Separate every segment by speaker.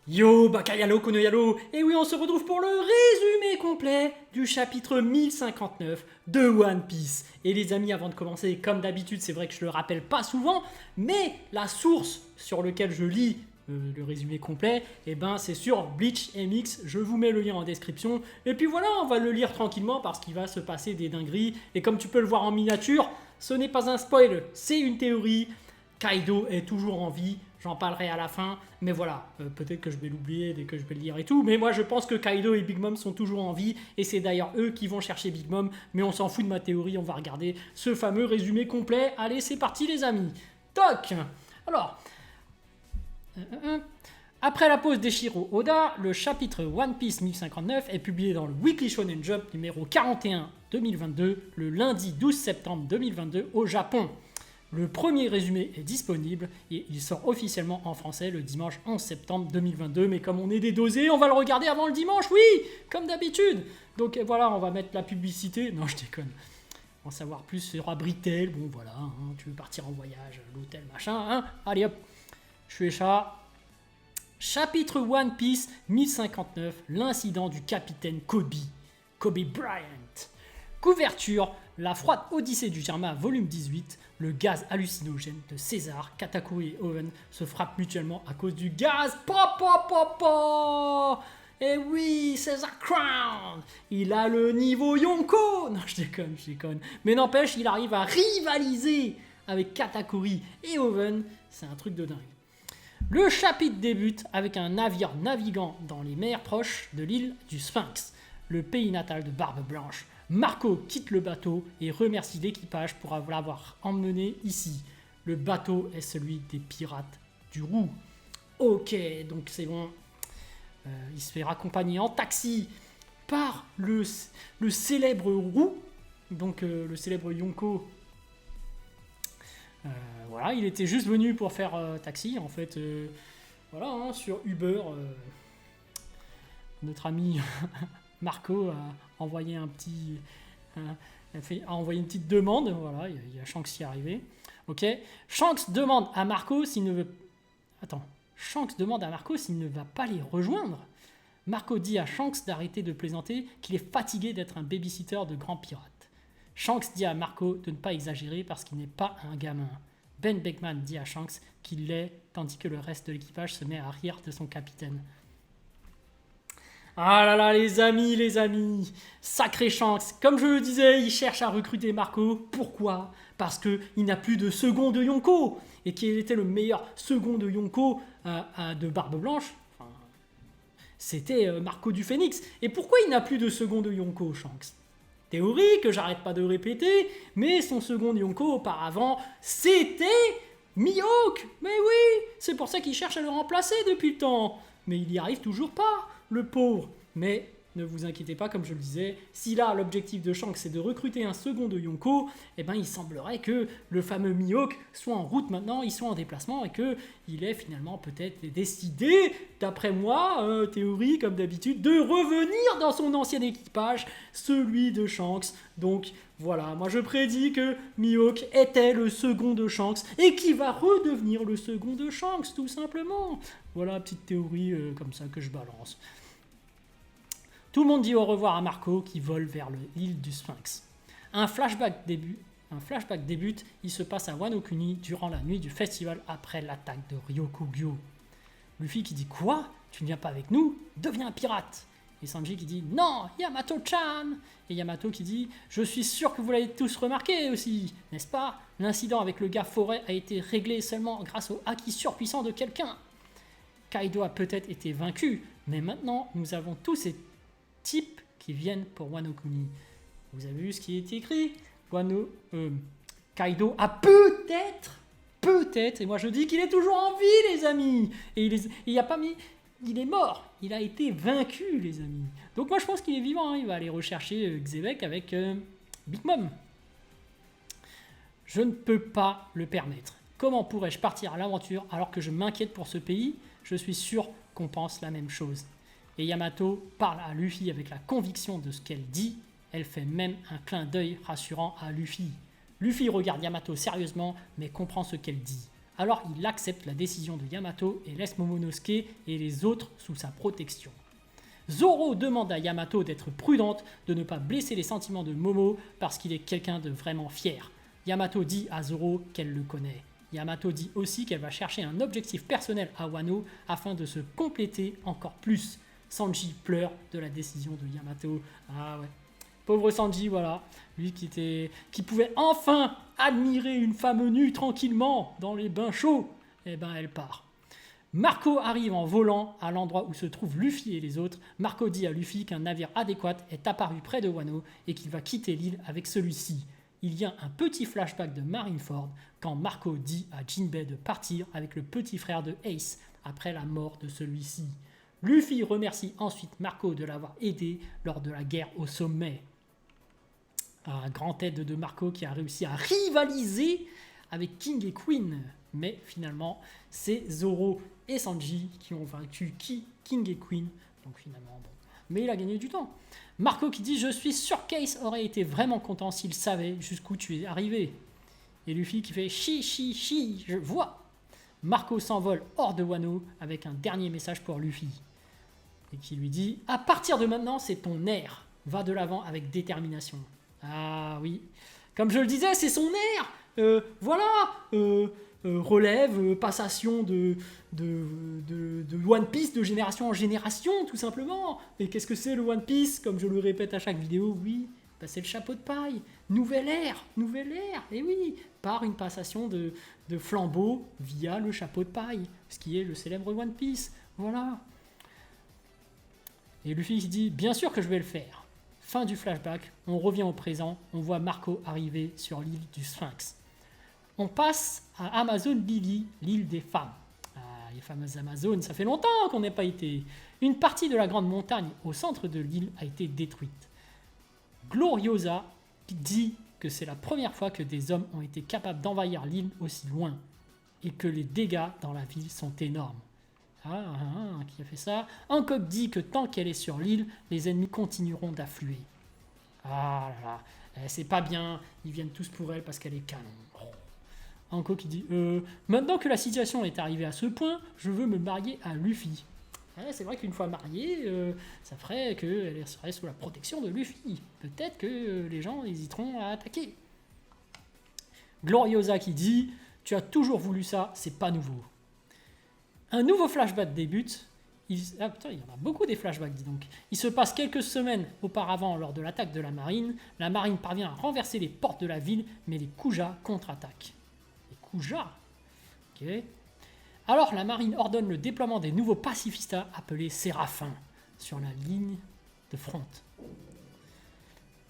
Speaker 1: Yo, Bakayalo, Konoyalo, et oui, on se retrouve pour le résumé complet du chapitre 1059 de One Piece. Et les amis, avant de commencer, comme d'habitude, c'est vrai que je le rappelle pas souvent, mais la source sur laquelle je lis le résumé complet, eh ben, c'est sur Bleach MX, je vous mets le lien en description. Et puis voilà, on va le lire tranquillement parce qu'il va se passer des dingueries. Et comme tu peux le voir en miniature, ce n'est pas un spoil, c'est une théorie. Kaido est toujours en vie, j'en parlerai à la fin, mais voilà, peut-être que je vais l'oublier dès que je vais le lire et tout, mais moi je pense que Kaido et Big Mom sont toujours en vie, et c'est d'ailleurs eux qui vont chercher Big Mom, mais on s'en fout de ma théorie, on va regarder ce fameux résumé complet. Allez, c'est parti les amis. Toc. Alors, après la pause d'Eshiro Oda, le chapitre One Piece 1059 est publié dans le Weekly Shonen Jump numéro 41 2022, le lundi 12 septembre 2022 au Japon. Le premier résumé est disponible et il sort officiellement en français le dimanche 11 septembre 2022. Mais comme on est dédosé, on va le regarder avant le dimanche, oui, comme d'habitude. Donc voilà, on va mettre la publicité. Non, je déconne. En savoir plus sur Abritel. Bon voilà, hein, tu veux partir en voyage, l'hôtel, machin. Hein. Allez hop, je suis chat. Chapitre One Piece 1059, l'incident du capitaine Kobe Bryant. Couverture, la froide Odyssée du Germain, volume 18, le gaz hallucinogène de César, Katakuri et Owen se frappent mutuellement à cause du gaz. Et oui, César Crown, il a le niveau Yonko. Non, je déconne. Mais n'empêche, il arrive à rivaliser avec Katakuri et Owen. C'est un truc de dingue. Le chapitre débute avec un navire naviguant dans les mers proches de l'île du Sphinx, le pays natal de Barbe Blanche. Marco quitte le bateau et remercie l'équipage pour l'avoir emmené ici. Le bateau est celui des pirates du Roux. Ok, donc c'est bon. Il se fait raccompagner en taxi par le célèbre Roux, donc le célèbre Yonko. Voilà, il était juste venu pour faire taxi, en fait. Voilà, hein, sur Uber, notre ami Marco a envoyé a envoyé une petite demande. Voilà, il y a Shanks qui est arrivé. Ok. Shanks demande à Marco s'il ne veut. Attends. Shanks demande à Marco s'il ne va pas les rejoindre. Marco dit à Shanks d'arrêter de plaisanter, qu'il est fatigué d'être un babysitter de grands pirates. Shanks dit à Marco de ne pas exagérer parce qu'il n'est pas un gamin. Ben Beckman dit à Shanks qu'il l'est, tandis que le reste de l'équipage se met à rire de son capitaine. Ah là là, les amis, sacré Shanks. Comme je le disais, il cherche à recruter Marco. Pourquoi ? Parce qu'il n'a plus de second de Yonko. Et qui était le meilleur second de Yonko de Barbe Blanche ? Enfin, c'était Marco du Phénix. Et pourquoi il n'a plus de second de Yonko, Shanks ? Théorie que j'arrête pas de répéter, mais son second Yonko auparavant, c'était Mihawk. Mais oui, c'est pour ça qu'il cherche à le remplacer depuis le temps. Mais il n'y arrive toujours pas, le pauvre. Mais ne vous inquiétez pas, comme je le disais, si là l'objectif de Shanks c'est de recruter un second de Yonko, eh ben il semblerait que le fameux Mihawk soit en route maintenant, il soit en déplacement et qu'il ait finalement peut-être décidé, d'après moi, théorie comme d'habitude, de revenir dans son ancien équipage, celui de Shanks. Donc voilà, moi je prédis que Mihawk était le second de Shanks et qui va redevenir le second de Shanks tout simplement. Voilà, petite théorie comme ça que je balance. Tout le monde dit au revoir à Marco qui vole vers l'île du Sphinx. Un flashback débute, il se passe à Wano Kuni durant la nuit du festival après l'attaque de Ryokugyo. Luffy qui dit « Quoi ? Tu ne viens pas avec nous ? Deviens un pirate !» Et Sanji qui dit « Non, Yamato-chan !» Et Yamato qui dit « Je suis sûr que vous l'avez tous remarqué aussi, n'est-ce pas ? L'incident avec le gars forêt a été réglé seulement grâce au haki surpuissant de quelqu'un. Kaido a peut-être été vaincu, mais maintenant nous avons tous ces types qui viennent pour Wano Kuni. Vous avez vu ce qui est écrit ? Kaido a peut-être, et moi je dis qu'il est toujours en vie, les amis. Et il est mort. Il a été vaincu, les amis. Donc moi je pense qu'il est vivant. Hein. Il va aller rechercher Xebec avec Big Mom. Je ne peux pas le permettre. Comment pourrais-je partir à l'aventure alors que je m'inquiète pour ce pays ? Je suis sûr qu'on pense la même chose. Et Yamato parle à Luffy avec la conviction de ce qu'elle dit. Elle fait même un clin d'œil rassurant à Luffy. Luffy regarde Yamato sérieusement, mais comprend ce qu'elle dit. Alors il accepte la décision de Yamato et laisse Momonosuke et les autres sous sa protection. Zoro demande à Yamato d'être prudente, de ne pas blesser les sentiments de Momo parce qu'il est quelqu'un de vraiment fier. Yamato dit à Zoro qu'elle le connaît. Yamato dit aussi qu'elle va chercher un objectif personnel à Wano afin de se compléter encore plus. Sanji pleure de la décision de Yamato. Ah ouais. Pauvre Sanji, voilà. Lui qui pouvait enfin admirer une femme nue tranquillement dans les bains chauds. Eh ben elle part. Marco arrive en volant à l'endroit où se trouvent Luffy et les autres. Marco dit à Luffy qu'un navire adéquat est apparu près de Wano et qu'il va quitter l'île avec celui-ci. Il y a un petit flashback de Marineford quand Marco dit à Jinbei de partir avec le petit frère de Ace après la mort de celui-ci. Luffy remercie ensuite Marco de l'avoir aidé lors de la guerre au sommet. Un grand aide de Marco qui a réussi à rivaliser avec King et Queen. Mais finalement, c'est Zoro et Sanji qui ont vaincu King et Queen. Donc finalement, bon. Mais il a gagné du temps. Marco qui dit « Je suis sûr qu'Ace aurait été vraiment content s'il savait jusqu'où tu es arrivé. » Et Luffy qui fait « Chi, je vois !» Marco s'envole hors de Wano avec un dernier message pour Luffy. Et qui lui dit « À partir de maintenant, c'est ton air. Va de l'avant avec détermination. » Ah oui, comme je le disais, c'est son air. Relève, passation de One Piece de génération en génération, tout simplement. Et qu'est-ce que c'est le One Piece? Comme je le répète à chaque vidéo, oui, bah c'est le chapeau de paille. Nouvelle ère, et oui, par une passation de flambeau via le chapeau de paille, ce qui est le célèbre One Piece. Voilà. Et Luffy dit, bien sûr que je vais le faire. Fin du flashback, on revient au présent, on voit Marco arriver sur l'île du Sphinx. On passe à Amazon Lily, l'île des femmes. Ah, les fameuses Amazones, ça fait longtemps qu'on n'est pas été. Une partie de la grande montagne au centre de l'île a été détruite. Gloriosa dit que c'est la première fois que des hommes ont été capables d'envahir l'île aussi loin et que les dégâts dans la ville sont énormes. Qui a fait ça? Hancock dit que tant qu'elle est sur l'île, les ennemis continueront d'affluer. Ah là là, c'est pas bien, ils viennent tous pour elle parce qu'elle est canon. Hancock qui dit maintenant que la situation est arrivée à ce point, je veux me marier à Luffy. C'est vrai qu'une fois mariée, ça ferait qu'elle serait sous la protection de Luffy. Peut-être que les gens hésiteront à attaquer. Gloriosa qui dit tu as toujours voulu ça, c'est pas nouveau. Un nouveau flashback débute. Il y en a beaucoup des flashbacks, dis donc. Il se passe quelques semaines auparavant lors de l'attaque de la marine. La marine parvient à renverser les portes de la ville, mais les Kuja contre-attaquent. Les Kuja? Ok. Alors la marine ordonne le déploiement des nouveaux pacifistas appelés Séraphins sur la ligne de front.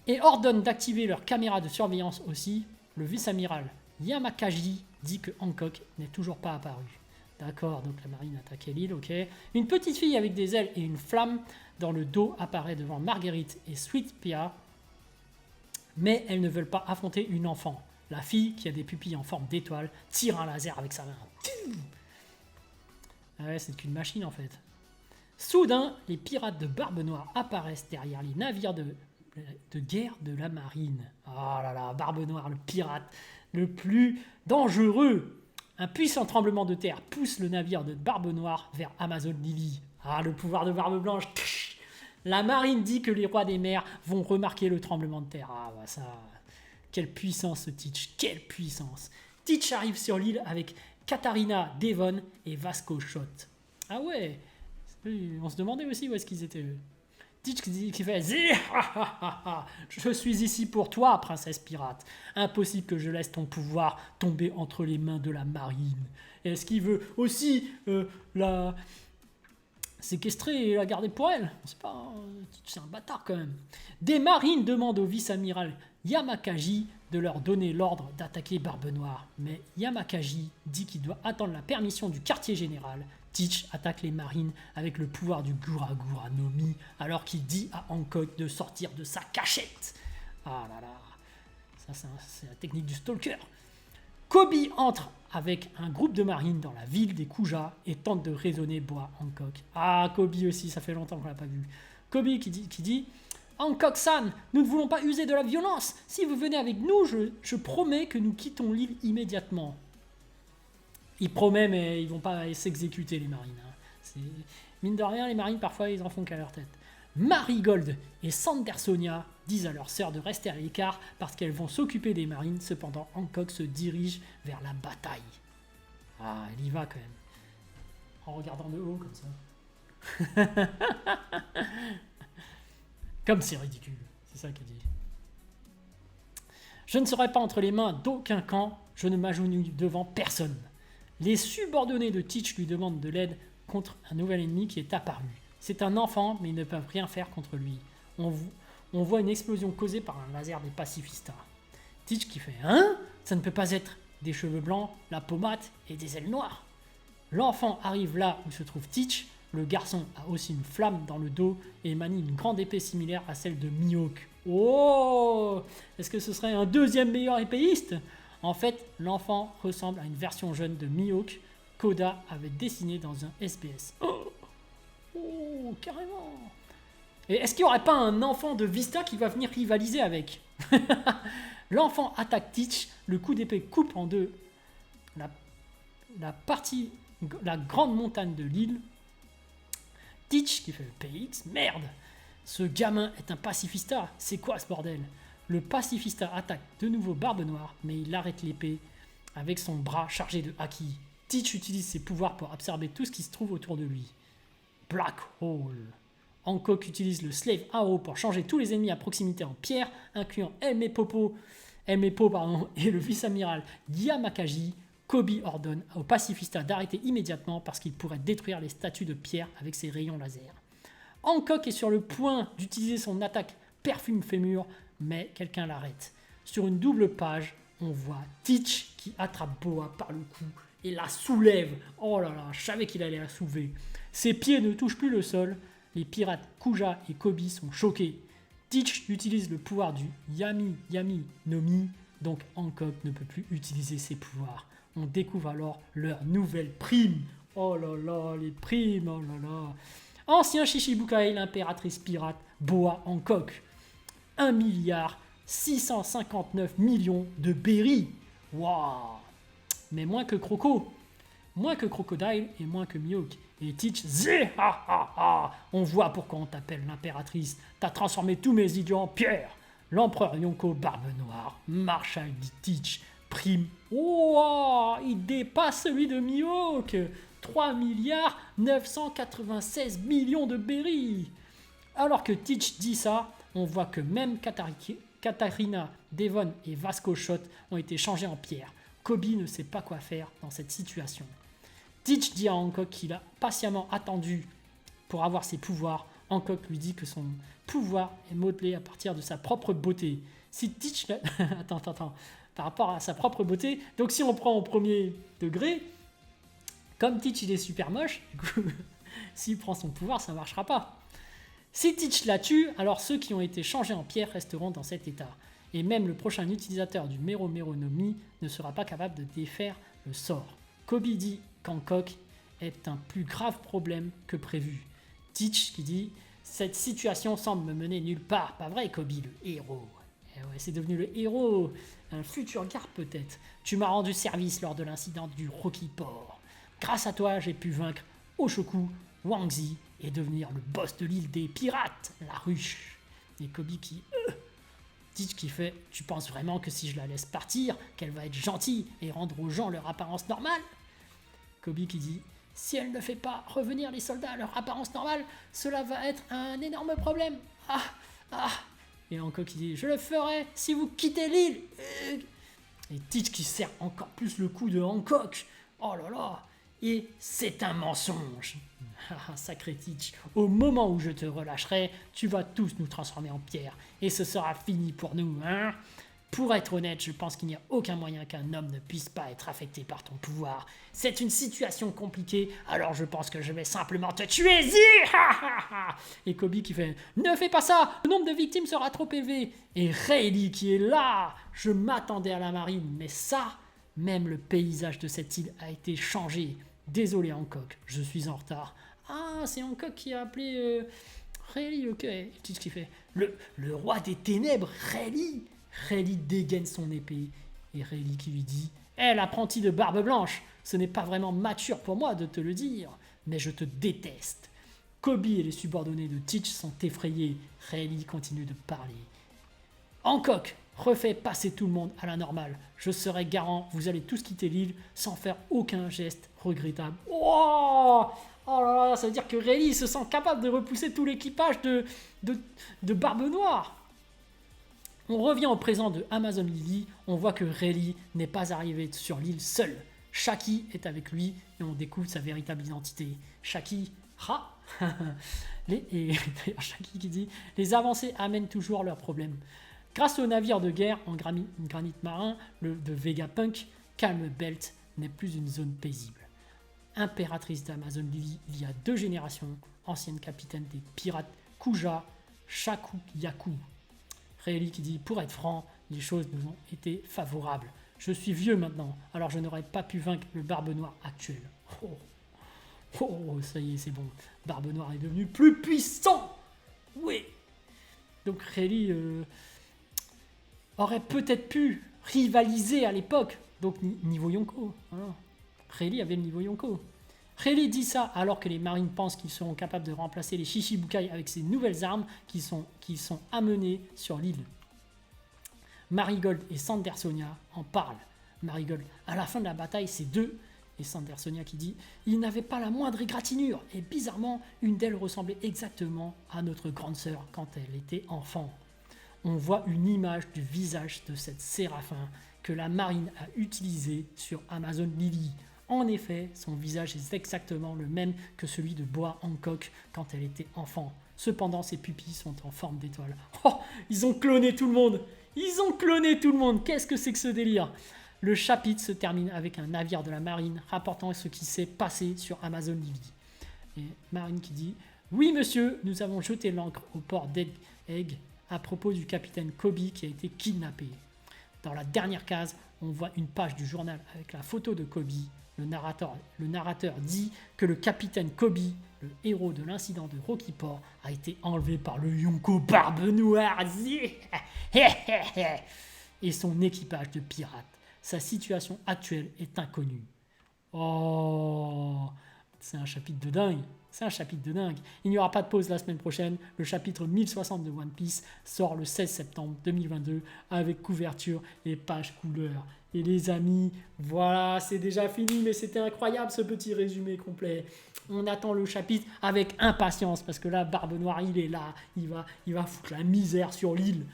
Speaker 1: Et ordonne d'activer leurs caméras de surveillance aussi. Le vice-amiral Yamakaji dit que Hancock n'est toujours pas apparu. D'accord, donc la marine attaquait l'île, ok. Une petite fille avec des ailes et une flamme dans le dos apparaît devant Marguerite et Sweet Pea, mais elles ne veulent pas affronter une enfant. La fille, qui a des pupilles en forme d'étoile, tire un laser avec sa main. Ah ouais, c'est qu'une machine en fait. Soudain, les pirates de Barbe Noire apparaissent derrière les navires de guerre de la marine. Oh là là, Barbe Noire, le pirate le plus dangereux. Un puissant tremblement de terre pousse le navire de Barbe Noire vers Amazon Lily. Ah, le pouvoir de Barbe Blanche. La marine dit que les rois des mers vont remarquer le tremblement de terre. Ah, bah ça... Quelle puissance ce Teach, quelle puissance. Teach arrive sur l'île avec Katarina, Devon et Vasco Shot. Ah ouais, on se demandait aussi où est-ce qu'ils étaient eux. Teach qui fait « Je suis ici pour toi, princesse pirate. Impossible que je laisse ton pouvoir tomber entre les mains de la marine. » Est-ce qu'il veut aussi la séquestrer et la garder pour elle? C'est pas... C'est un bâtard quand même. Des marines demandent au vice-amiral Yamakaji de leur donner l'ordre d'attaquer Barbe Noire. Mais Yamakaji dit qu'il doit attendre la permission du quartier général. Teach attaque les marines avec le pouvoir du Gura Gura no Mi, alors qu'il dit à Hancock de sortir de sa cachette. Ah là là, ça c'est la technique du stalker. Kobe entre avec un groupe de marines dans la ville des Kuja et tente de raisonner Boa Hancock. Ah, Kobe aussi, ça fait longtemps qu'on l'a pas vu. Kobe qui dit Hancock-san, nous ne voulons pas user de la violence. Si vous venez avec nous, je promets que nous quittons l'île immédiatement. Il promet, mais ils vont pas s'exécuter, les marines. Hein. Mine de rien, les marines, parfois, ils en font qu'à leur tête. Marigold et Sandersonia disent à leur sœur de rester à l'écart parce qu'elles vont s'occuper des marines. Cependant, Hancock se dirige vers la bataille. Ah, elle y va quand même. En regardant de haut, comme ça. Comme c'est ridicule. C'est ça qu'elle dit. Je ne serai pas entre les mains d'aucun camp. Je ne m'agenouille devant personne. Les subordonnés de Teach lui demandent de l'aide contre un nouvel ennemi qui est apparu. C'est un enfant, mais ils ne peuvent rien faire contre lui. On voit une explosion causée par un laser des pacifistas. Teach qui fait « Hein ? Ça ne peut pas être des cheveux blancs, la pommade et des ailes noires !» L'enfant arrive là où se trouve Teach. Le garçon a aussi une flamme dans le dos et manie une grande épée similaire à celle de Mihawk. Oh ! Est-ce que ce serait un deuxième meilleur épéiste ? En fait, l'enfant ressemble à une version jeune de Mihawk qu'Oda avait dessiné dans un SBS. Oh, carrément. Et est-ce qu'il n'y aurait pas un enfant de Vista qui va venir rivaliser avec? L'enfant attaque Teach, le coup d'épée coupe en deux la grande montagne de l'île. Teach qui fait le PX, merde. Ce gamin est un pacifista, c'est quoi ce bordel? Le pacifista attaque de nouveau Barbe Noire, mais il arrête l'épée avec son bras chargé de haki. Teach utilise ses pouvoirs pour absorber tout ce qui se trouve autour de lui. Black Hole. Hancock utilise le Slave Arrow pour changer tous les ennemis à proximité en pierre, incluant Elmepo et le vice-amiral Yamakagi. Kobe ordonne au pacifista d'arrêter immédiatement parce qu'il pourrait détruire les statues de pierre avec ses rayons laser. Hancock est sur le point d'utiliser son attaque Perfume Fémur, mais quelqu'un l'arrête. Sur une double page, on voit Teach qui attrape Boa par le cou et la soulève. Oh là là, je savais qu'il allait la soulever. Ses pieds ne touchent plus le sol. Les pirates Kuja et Kobe sont choqués. Teach utilise le pouvoir du Yami no Mi, donc Hancock ne peut plus utiliser ses pouvoirs. On découvre alors leur nouvelle prime. Oh là là, les primes, oh là là. Ancien Shichibukai, l'impératrice pirate Boa Hancock. 1,659 milliard de berries. Waouh. Mais moins que Croco. Moins que Crocodile et moins que Mihawk. Et Teach, zé, ha ha ha. On voit pourquoi on t'appelle l'impératrice. T'as transformé tous mes idiots en pierre. L'empereur Yonko, Barbe Noire. Marshal dit Teach. Prime. Oh, il dépasse celui de Mihawk. 3,996 millions de berries. Alors que Teach dit ça, on voit que même Katarina, Devon et Vasco Shot ont été changés en pierre. Kobe ne sait pas quoi faire dans cette situation. Teach dit à Hancock qu'il a patiemment attendu pour avoir ses pouvoirs. Hancock lui dit que son pouvoir est modelé à partir de sa propre beauté. Si Teach... Attends. Par rapport à sa propre beauté. Donc si on prend au premier degré, comme Teach il est super moche, du coup, s'il prend son pouvoir, ça ne marchera pas. Si Teach la tue, alors ceux qui ont été changés en pierre resteront dans cet état. Et même le prochain utilisateur du Mero no Mi ne sera pas capable de défaire le sort. Kobe dit qu'Hancock est un plus grave problème que prévu. Teach qui dit « Cette situation semble me mener nulle part, pas vrai Kobe, le héros ?» Eh ouais, c'est devenu le héros, un futur garde peut-être. Tu m'as rendu service lors de l'incident du Rocky Port. Grâce à toi, j'ai pu vaincre Oshoku, Wangzi et devenir le boss de l'île des pirates, la ruche. Et Kobe qui... Teach qui fait « Tu penses vraiment que si je la laisse partir, qu'elle va être gentille et rendre aux gens leur apparence normale ?» Kobe qui dit « Si elle ne fait pas revenir les soldats à leur apparence normale, cela va être un énorme problème. » Et Hancock qui dit « Je le ferai si vous quittez l'île !» Et Teach qui serre encore plus le coup de Hancock. Oh là là. Et c'est un mensonge. Sacré Teach, au moment où je te relâcherai, tu vas tous nous transformer en pierre. Et ce sera fini pour nous, hein? Pour être honnête, je pense qu'il n'y a aucun moyen qu'un homme ne puisse pas être affecté par ton pouvoir. C'est une situation compliquée, alors je pense que je vais simplement te tuer, Et Kobe qui fait « Ne fais pas ça, le nombre de victimes sera trop élevé. » Et Rayleigh qui est là. Je m'attendais à la marine, mais ça, même le paysage de cette île a été changé. Désolé Hancock, je suis en retard. Ah, c'est Hancock qui a appelé Rayleigh, ok. Qu'est-ce qu'il fait le roi des ténèbres, Rayleigh. Rayleigh dégaine son épée et Rayleigh qui lui dit l'apprenti de Barbe Blanche, ce n'est pas vraiment mature pour moi de te le dire, mais je te déteste. Kobe et les subordonnés de Teach sont effrayés. Rayleigh continue de parler. Hancock, refais passer tout le monde à la normale. Je serai garant, vous allez tous quitter l'île sans faire aucun geste regrettable. Oh, oh là là, ça veut dire que Rayleigh se sent capable de repousser tout l'équipage de Barbe Noire. On revient au présent de Amazon Lily. On voit que Rayleigh n'est pas arrivé sur l'île seul. Shaki est avec lui et on découvre sa véritable identité. Shaki, et d'ailleurs Shaki qui dit « Les avancées amènent toujours leurs problèmes. Grâce au navire de guerre en granit marin de Vegapunk, Calm Belt n'est plus une zone paisible. Impératrice d'Amazon Lily il y a 2 générations, ancienne capitaine des pirates Kuja Shakuyaku. » Rayleigh qui dit « Pour être franc, les choses nous ont été favorables. Je suis vieux maintenant, alors je n'aurais pas pu vaincre le Barbe Noire actuel. » Oh, ça y est, c'est bon. Barbe Noire est devenu plus puissant. Oui. Donc Rayleigh aurait peut-être pu rivaliser à l'époque. Donc niveau Yonko. Voilà. Rayleigh avait le niveau Yonko. Rayleigh dit ça alors que les marines pensent qu'ils seront capables de remplacer les Shichibukai avec ces nouvelles armes qui sont amenées sur l'île. Marigold et Sandersonia en parlent. Marigold, à la fin de la bataille, c'est 2. Et Sandersonia qui dit « Il n'avait pas la moindre égratignure. Et bizarrement, une d'elles ressemblait exactement à notre grande sœur quand elle était enfant. » On voit une image du visage de cette séraphin que la marine a utilisée sur Amazon Lily. En effet, son visage est exactement le même que celui de Boa Hancock quand elle était enfant. Cependant, ses pupilles sont en forme d'étoile. Oh, ils ont cloné tout le monde. Ils ont cloné tout le monde. Qu'est-ce que c'est que ce délire? Le chapitre se termine avec un navire de la marine rapportant ce qui s'est passé sur Amazon Lily. Et Marine qui dit « Oui, monsieur, nous avons jeté l'ancre au port d'Egg à propos du capitaine Kobe qui a été kidnappé. » Dans la dernière case, on voit une page du journal avec la photo de Kobe. Le narrateur dit que le capitaine Kobe, le héros de l'incident de Rocky Port, a été enlevé par le Yonko Barbe Noire et son équipage de pirates. Sa situation actuelle est inconnue. Oh, c'est un chapitre de dingue. C'est un chapitre de dingue. Il n'y aura pas de pause la semaine prochaine. Le chapitre 1060 de One Piece sort le 16 septembre 2022 avec couverture et page couleur. Et les amis, voilà, c'est déjà fini, mais c'était incroyable ce petit résumé complet. On attend le chapitre avec impatience parce que là, Barbe Noire, il est là. Il va foutre la misère sur l'île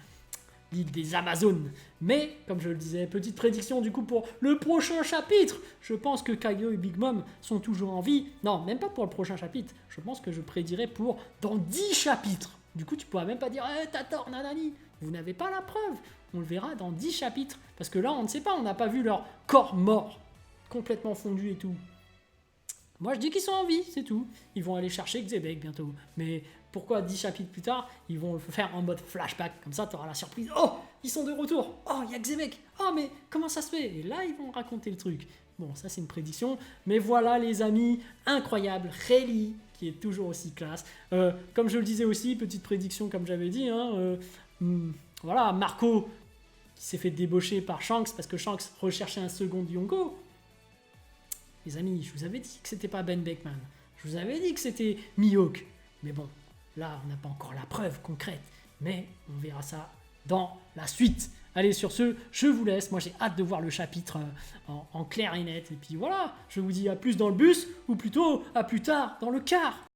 Speaker 1: des Amazones. Mais, comme je le disais, petite prédiction du coup pour le prochain chapitre. Je pense que Kaio et Big Mom sont toujours en vie. Non, même pas pour le prochain chapitre. Je pense que je prédirais pour dans 10 chapitres. Du coup, tu pourras même pas dire « t'as tort, nanani ». Vous n'avez pas la preuve. On le verra dans 10 chapitres. Parce que là, on ne sait pas. On n'a pas vu leur corps mort, complètement fondu et tout. Moi, je dis qu'ils sont en vie, c'est tout. Ils vont aller chercher Xebec bientôt. Mais pourquoi 10 chapitres plus tard, ils vont le faire en mode flashback. Comme ça, tu auras la surprise. Oh, ils sont de retour. Oh, il y a Xebec. Oh, mais comment ça se fait? Et là, ils vont raconter le truc. Bon, ça, c'est une prédiction. Mais voilà, les amis, incroyable. Rayleigh, qui est toujours aussi classe. Comme je le disais aussi, petite prédiction, comme j'avais dit. Voilà, Marco, qui s'est fait débaucher par Shanks, parce que Shanks recherchait un second Yonko. Les amis, je vous avais dit que c'était pas Ben Beckman. Je vous avais dit que c'était Mihawk. Mais bon, là, on n'a pas encore la preuve concrète. Mais on verra ça dans la suite. Allez, sur ce, je vous laisse. Moi, j'ai hâte de voir le chapitre en clair et net. Et puis voilà, je vous dis à plus dans le bus, ou plutôt à plus tard dans le car.